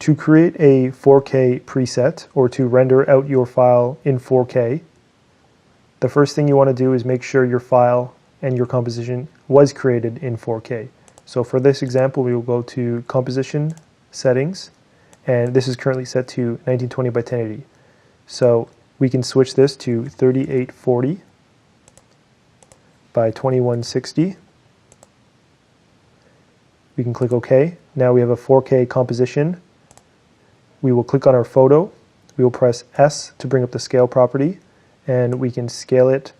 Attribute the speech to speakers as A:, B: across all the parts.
A: To create a 4K preset or to render out your file in 4K, the first thing you want to do is make sure your file and your composition was created in 4K. So for this example, we will go to Composition, Settings, and this is currently set to 1920 by 1080. So we can switch this to 3840 by 2160. We can click OK. Now we have a 4K composition. We will click on our photo. We will press S to bring up the scale property, and we can scale it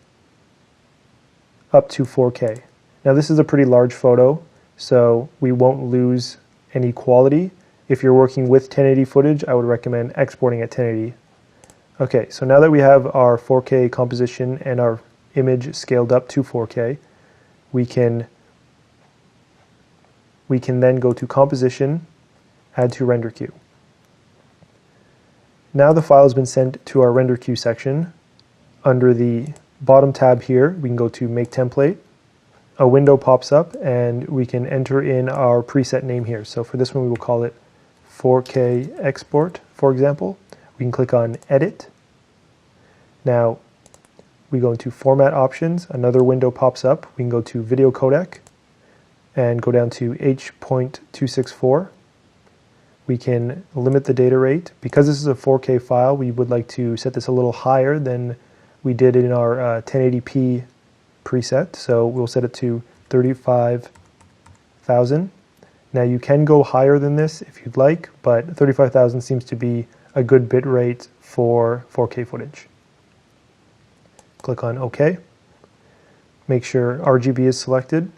A: up to 4K. Now this is a pretty large photo, so we won't lose any quality. If you're working with 1080 footage, I would recommend exporting at 1080. Okay, so now that we have our 4K composition and our image scaled up to 4K, we can then go to Composition, Add to Render Queue. Now the file has been sent to our render queue section. Under the bottom tab here, we can go to Make Template. A window pops up and we can enter in our preset name here. So for this one, we will call it 4K Export, for example. We can click on Edit. Now we go into Format Options. Another window pops up. We can go to Video Codec and go down to H.264. We can limit the data rate. Because this is a 4K file, we would like to set this a little higher than we did in our 1080p preset. So we'll set it to 35,000. Now you can go higher than this if you'd like, but 35,000 seems to be a good bit rate for 4K footage. Click on OK. Make sure RGB is selected.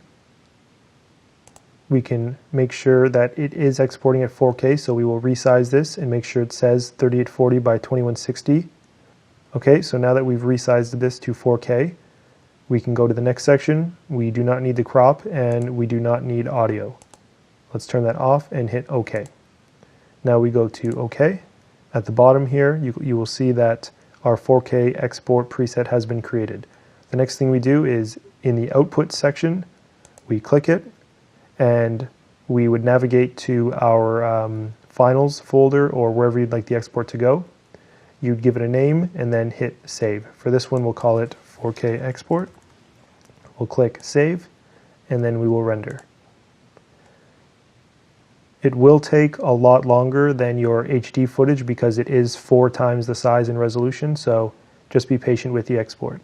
A: We can make sure that it is exporting at 4K, so we will resize this and make sure it says 3840 by 2160. Okay, so now that we've resized this to 4K, we can go to the next section. We do not need the crop and we do not need audio. Let's turn that off and hit OK. Now we go to OK. At the bottom here, you will see that our 4K export preset has been created. The next thing we do is in the output section, we click it, and we would navigate to our finals folder or wherever you'd like the export to go. You'd give it a name and then hit save. For this one, we'll call it 4K export. We'll click save and then we will render. It will take a lot longer than your HD footage because it is 4 times the size and resolution, so just be patient with the export.